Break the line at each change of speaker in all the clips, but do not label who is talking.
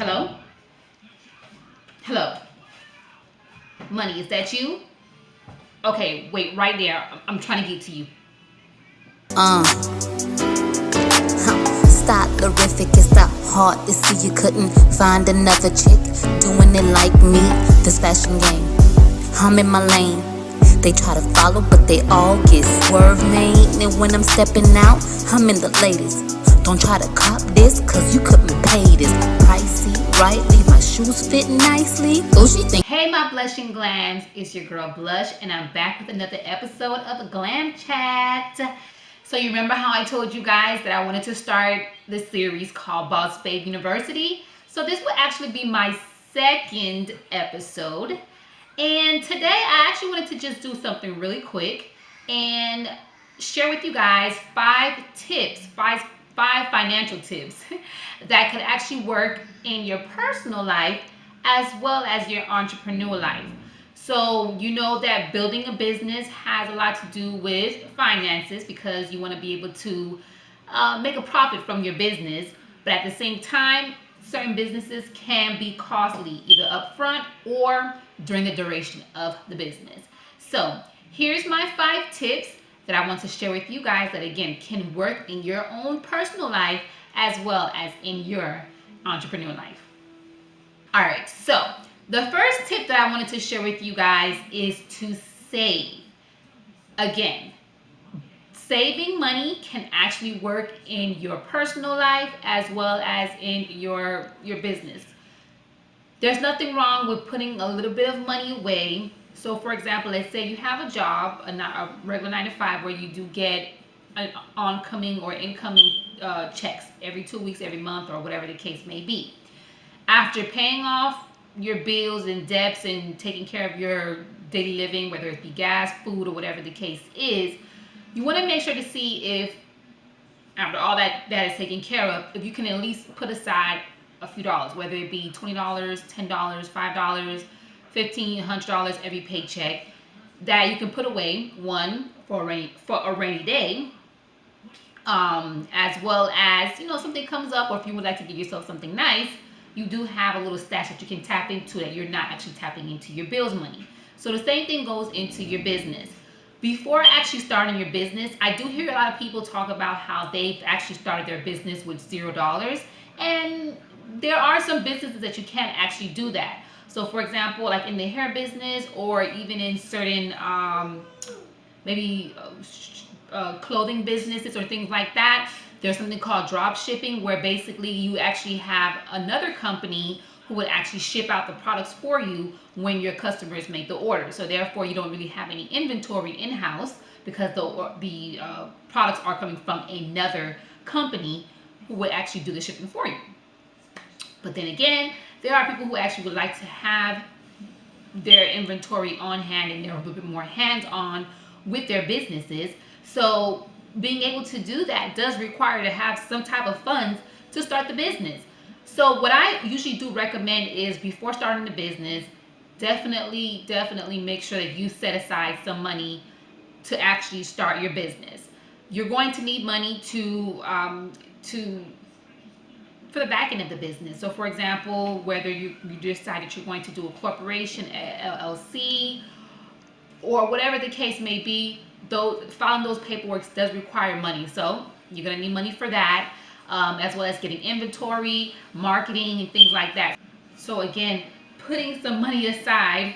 Hello? Hello? Money, is that you? Okay, wait, right there. I'm trying to get to you.
Uh, Stylific, it's that hard to see you couldn't find another chick doing it like me. This fashion game, I'm in my lane. They try to follow, but they all get swerve made. And when I'm stepping out, I'm in the latest. Don't try to cop this, cause you couldn't pay this. Pricey, rightly, my shoes fit nicely. Oh, she think.
Hey, my blushing glams, it's your girl Blush, and I'm back with another episode of Glam Chat. So you remember how I told you guys that I wanted to start this series called Boss Babe University? So this will actually be my second episode. And today I actually wanted to just do something really quick and share with you guys five financial tips that could actually work in your personal life as well as your entrepreneur life. So, you know that building a business has a lot to do with finances because you want to be able to make a profit from your business. But at the same time, certain businesses can be costly either upfront or during the duration of the business. So, here's my 5 tips that I want to share with you guys that again can work in your own personal life as well as in your entrepreneur life. All right, so the first tip that I wanted to share with you guys is to save. Again, saving money can actually work in your personal life as well as in your business. There's nothing wrong with putting a little bit of money away. So, for example, let's say you have a job, a regular 9 to 5, where you do get an oncoming or incoming checks every 2 weeks, every month, or whatever the case may be. After paying off your bills and debts and taking care of your daily living, whether it be gas, food, or whatever the case is, you want to make sure to see if after all that is taken care of, if you can at least put aside a few dollars, whether it be $20, $10, $5, $1,500 every paycheck, that you can put away one for a rainy day, as well as something comes up, or if you would like to give yourself something nice, you do have a little stash that you can tap into that you're not actually tapping into your bills money. So the same thing goes into your business. Before actually starting your business, I do hear a lot of people talk about how they've actually started their business with $0. And there are some businesses that you can't actually do that. So, for example, like in the hair business or even in certain maybe clothing businesses or things like that, there's something called drop shipping where basically you actually have another company who would actually ship out the products for you when your customers make the order. So therefore, you don't really have any inventory in house because the products are coming from another company who would actually do the shipping for you. But then again, there are people who actually would like to have their inventory on hand and they're a little bit more hands-on with their businesses. So being able to do that does require to have some type of funds to start the business. So what I usually do recommend is before starting the business, definitely make sure that you set aside some money to actually start your business. You're going to need money to for the back end of the business. So, for example, whether you decide that you're going to do a corporation, LLC, or whatever the case may be, though filing those paperwork does require money. So you're going to need money for that, as well as getting inventory, marketing, and things like that. So again, putting some money aside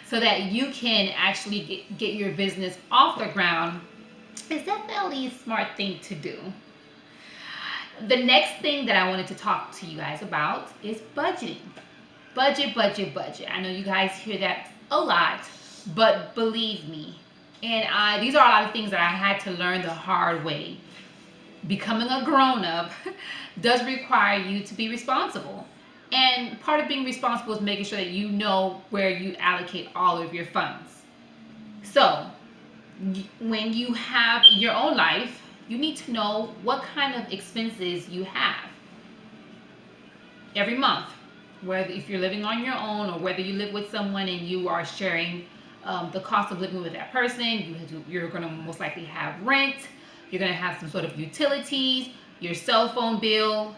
so that you can actually get your business off the ground is definitely a smart thing to do. The next thing that I wanted to talk to you guys about is budgeting. Budget. I know you guys hear that a lot, but believe me, and these are a lot of things that I had to learn the hard way. Becoming a grown up does require you to be responsible. And part of being responsible is making sure that you know where you allocate all of your funds. So, when you have your own life, you need to know what kind of expenses you have every month. Whether if you're living on your own or whether you live with someone and you are sharing the cost of living with that person, you're going to most likely have rent, you're going to have some sort of utilities, your cell phone bill,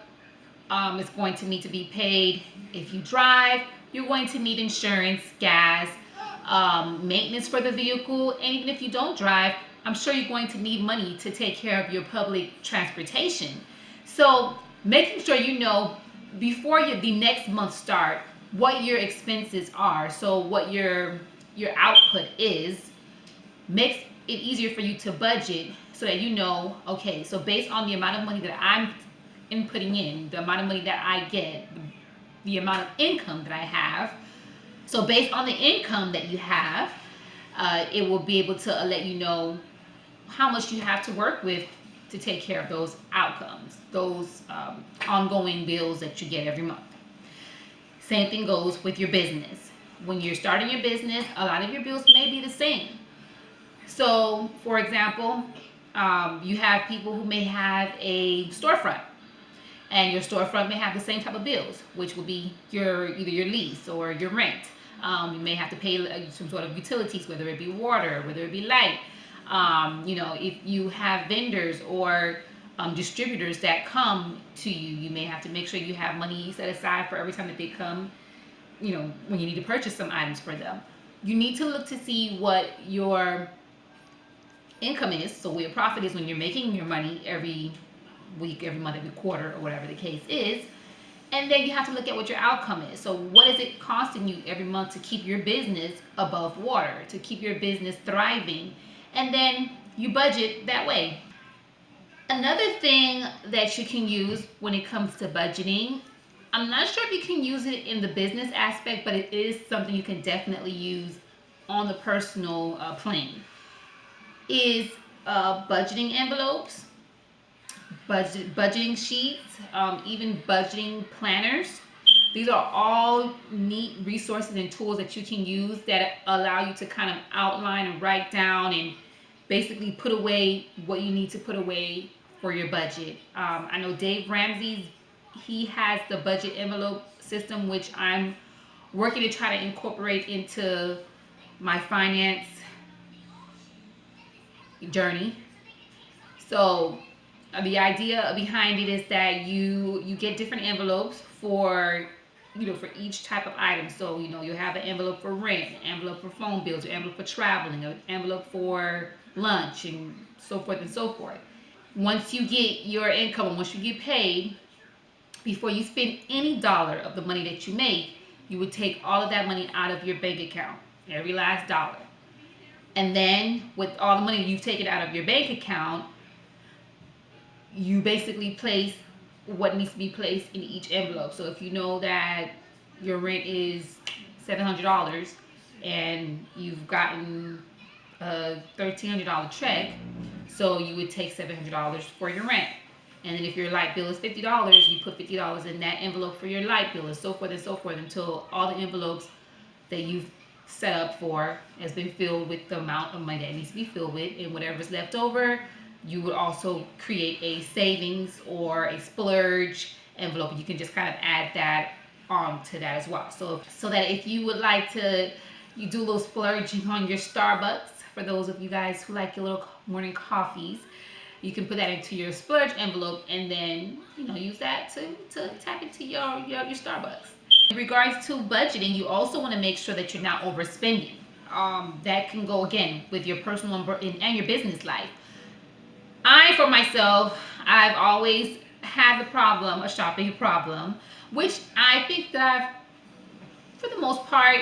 It's going to need to be paid. If you drive, you're going to need insurance, gas, maintenance for the vehicle. And even if you don't drive, I'm sure you're going to need money to take care of your public transportation. So making sure you know before the next month start what your expenses are, so what your output is, makes it easier for you to budget, so that you know, okay, so based on the amount of money that I'm inputting in, the amount of money that I get, the amount of income that I have. So based on the income that you have, it will be able to let you know how much you have to work with to take care of those outcomes, those ongoing bills that you get every month. Same thing goes with your business. When you're starting your business, a lot of your bills may be the same. So, for example, you have people who may have a storefront, and your storefront may have the same type of bills, which will be either your lease or your rent. You may have to pay some sort of utilities, whether it be water, whether it be light. If you have vendors or distributors that come to you, you may have to make sure you have money set aside for every time that they come. When you need to purchase some items for them, you need to look to see what your income is, so what your profit is when you're making your money every week, every month, every quarter, or whatever the case is. And then you have to look at what your outcome is. So what is it costing you every month to keep your business above water, to keep your business thriving? And then you budget that way. Another thing that you can use when it comes to budgeting, I'm not sure if you can use it in the business aspect, but it is something you can definitely use on the personal plane, is budgeting envelopes, budgeting sheets, even budgeting planners. These are all neat resources and tools that you can use that allow you to kind of outline and write down and basically put away what you need to put away for your budget. I know Dave Ramsey's, he has the budget envelope system, which I'm working to try to incorporate into my finance journey. So the idea behind it is that you get different envelopes for for each type of item. So you have an envelope for rent, an envelope for phone bills, an envelope for traveling, an envelope for lunch, and so forth and so forth. Once you get your income and once you get paid, before you spend any dollar of the money that you make, you would take all of that money out of your bank account, every last dollar. And then with all the money you've taken out of your bank account, you basically place what needs to be placed in each envelope. So if you know that your rent is $700 and you've gotten a $1,300 check, so you would take $700 for your rent. And then if your light bill is $50, you put $50 in that envelope for your light bill, and so forth until all the envelopes that you've set up for has been filled with the amount of money that needs to be filled with. And whatever's left over, you would also create a savings or a splurge envelope. You can just kind of add that on to that as well. So that if you would like to, you do a little splurging on your Starbucks, for those of you guys who like your little morning coffees, you can put that into your splurge envelope and then use that to tap into your Starbucks. In regards to budgeting, you also want to make sure that you're not overspending. That can go again with your personal and your business life. For myself, I've always had a shopping problem, which I think that for the most part,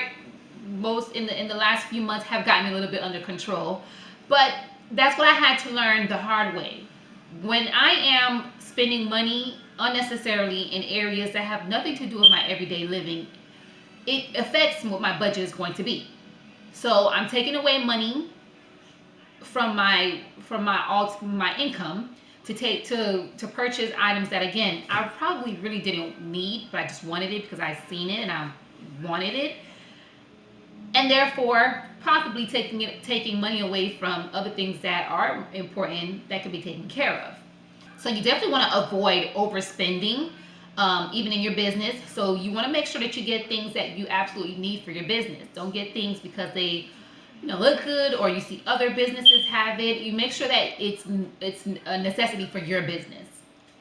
most in the last few months have gotten a little bit under control. But that's what I had to learn the hard way. When I am spending money unnecessarily in areas that have nothing to do with my everyday living, it affects what my budget is going to be. So I'm taking away money from my income to purchase items that, again, I probably really didn't need, but I just wanted it because I seen it and I wanted it, and therefore possibly taking money away from other things that are important that can be taken care of. So you definitely want to avoid overspending, even in your business. So you want to make sure that you get things that you absolutely need for your business. Don't get things because they look good or you see other businesses have it. You make sure that it's a necessity for your business.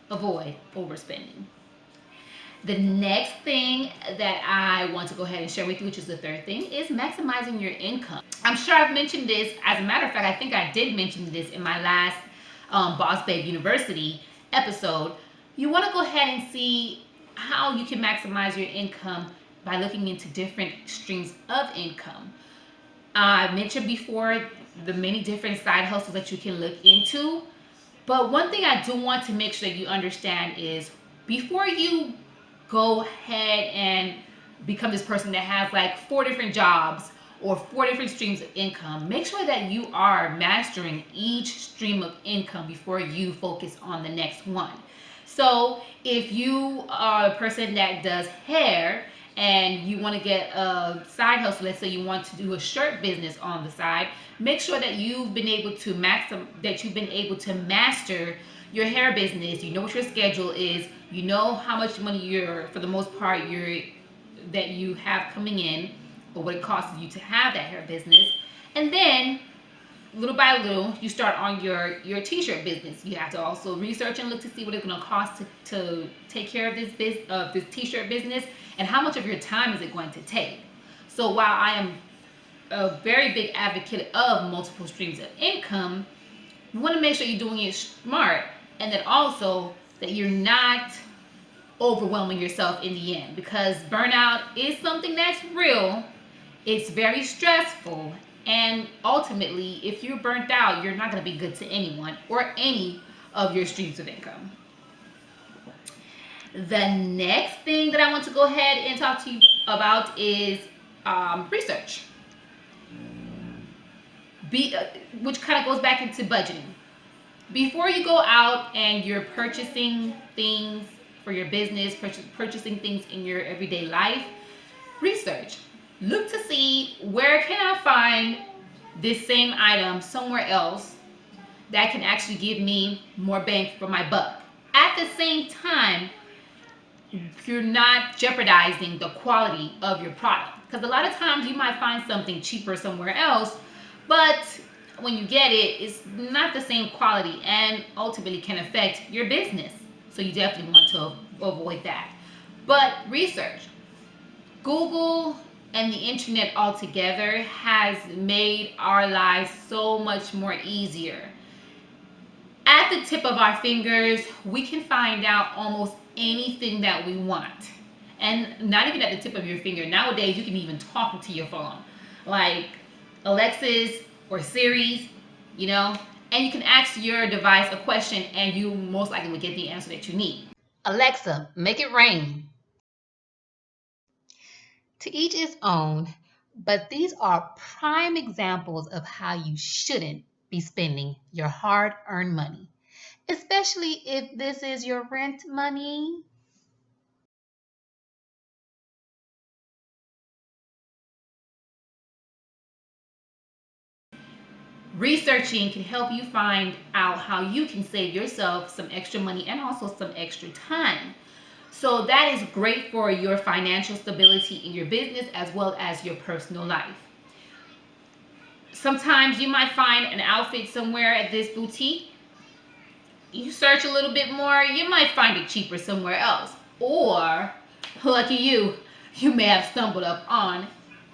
Avoid overspending. The next thing that I want to go ahead and share with you, which is the third thing, is maximizing your income. I'm sure I've mentioned this. As a matter of fact, I think I did mention this in my last Boss Babe University episode. You want to go ahead and see how you can maximize your income by looking into different streams of income. I mentioned before the many different side hustles that you can look into. But one thing I do want to make sure that you understand is before you go ahead and become this person that has like 4 different jobs or 4 different streams of income, make sure that you are mastering each stream of income before you focus on the next one. So if you are a person that does hair and you want to get a side hustle, let's say you want to do a shirt business on the side, make sure that you've been able to master your hair business. You know what your schedule is. You know how much money for the most part, that you have coming in, or what it costs you to have that hair business. And then little by little, you start on your t-shirt business. You have to also research and look to see what it's going to cost to take care of this t-shirt business, and how much of your time is it going to take. So while I am a very big advocate of multiple streams of income, you want to make sure you're doing it smart, and then also that you're not overwhelming yourself in the end, because burnout is something that's real. It's very stressful, and ultimately, if you're burnt out, you're not going to be good to anyone or any of your streams of income. The next thing that I want to go ahead and talk to you about is research, which kind of goes back into budgeting. Before you go out and you're purchasing things for your business, purchasing things in your everyday life, research. Look to see, where can I find this same item somewhere else that can actually give me more bang for my buck. At the same time, you're not jeopardizing the quality of your product. Because a lot of times you might find something cheaper somewhere else, but when you get it, it's not the same quality and ultimately can affect your business. So you definitely want to avoid that. But research. Google and the internet altogether has made our lives so much more easier. At the tip of our fingers, we can find out almost anything that we want. And not even at the tip of your finger. Nowadays, you can even talk to your phone, like Alexis or Siri's, and you can ask your device a question and you most likely will get the answer that you need. Alexa, make it rain. To each his own, but these are prime examples of how you shouldn't be spending your hard-earned money, especially if this is your rent money. Researching can help you find out how you can save yourself some extra money and also some extra time. So that is great for your financial stability in your business as well as your personal life. Sometimes you might find an outfit somewhere at this boutique. You search a little bit more, you might find it cheaper somewhere else. Or, lucky you may have stumbled up on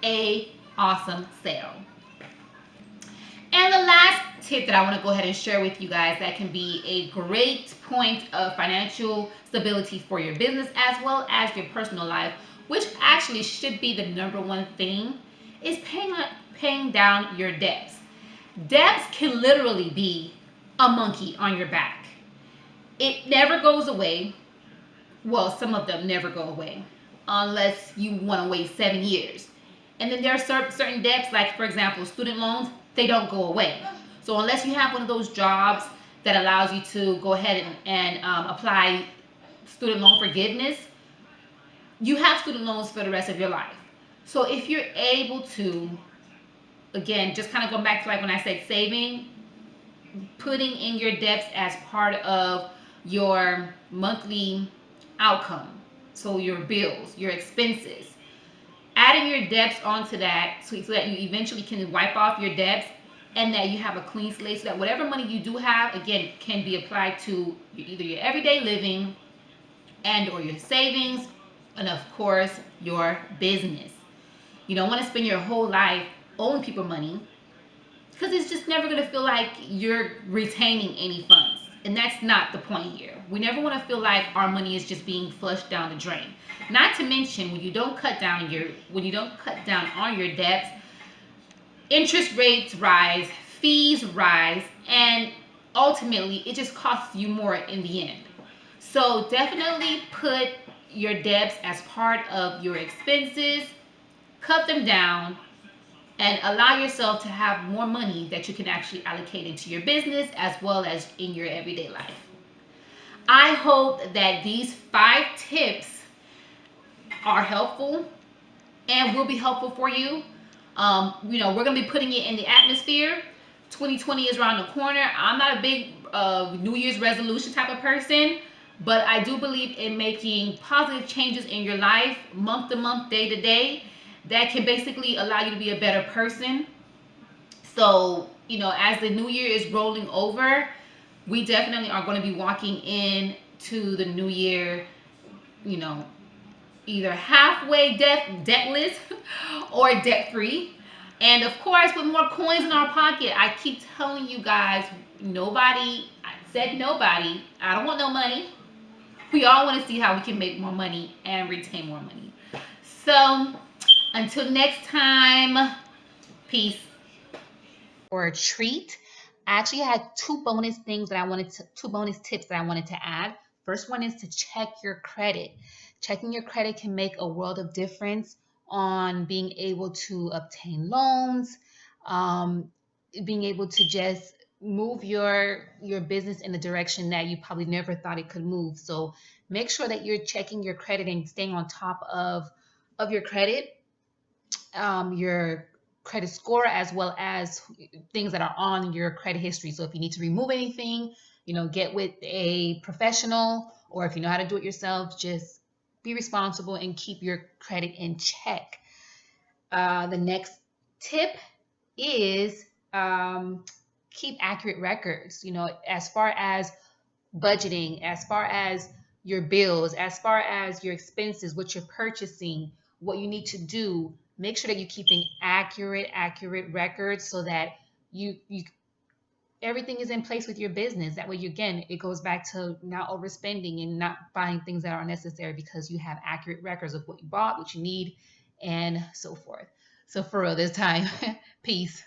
a awesome sale. And the last tip that I want to go ahead and share with you guys that can be a great point of financial stability for your business as well as your personal life, which actually should be the number one thing, is paying down your debts. Debts can literally be a monkey on your back. It never goes away. Well, some of them never go away unless you want to wait 7 years. And then there are certain debts, like for example, student loans, they don't go away. So unless you have one of those jobs that allows you to go ahead and apply student loan forgiveness, you have student loans for the rest of your life. So if you're able to, again, just kind of going back to like when I said saving, putting in your debts as part of your monthly outcome, so your bills, your expenses, adding your debts onto that so that you eventually can wipe off your debts and that you have a clean slate, so that whatever money you do have, again, can be applied to either your everyday living and or your savings and of course, your business. You don't want to spend your whole life owing people money because it's just never going to feel like you're retaining any funds. And that's not the point here. We never want to feel like our money is just being flushed down the drain. Not to mention when you don't cut down on your debts, interest rates rise, fees rise, and ultimately it just costs you more in the end. So definitely put your debts as part of your expenses, cut them down, and allow yourself to have more money that you can actually allocate into your business as well as in your everyday life. I hope that these 5 tips are helpful and will be helpful for you. We're going to be putting it in the atmosphere. 2020 is around the corner. I'm not a big New Year's resolution type of person, but I do believe in making positive changes in your life month to month, day to day, that can basically allow you to be a better person. So, as the new year is rolling over, we definitely are going to be walking into the new year, you know, either halfway debtless or debt free. And of course, with more coins in our pocket. I keep telling you guys, I said nobody, I don't want no money. We all want to see how we can make more money and retain more money. So, until next time, peace. For a treat. I actually had two bonus tips that I wanted to add. First one is to check your credit. Checking your credit can make a world of difference on being able to obtain loans, um, being able to just move your business in the direction that you probably never thought it could move. So make sure that you're checking your credit and staying on top of your credit, your credit score, as well as things that are on your credit history. So if you need to remove anything, get with a professional, or if you know how to do it yourself, just be responsible and keep your credit in check. The next tip is, keep accurate records, as far as budgeting, as far as your bills, as far as your expenses, what you're purchasing, what you need to do. Make sure that you're keeping accurate records so that you everything is in place with your business. That way, again, it goes back to not overspending and not buying things that are unnecessary because you have accurate records of what you bought, what you need, and so forth. So for real this time, peace.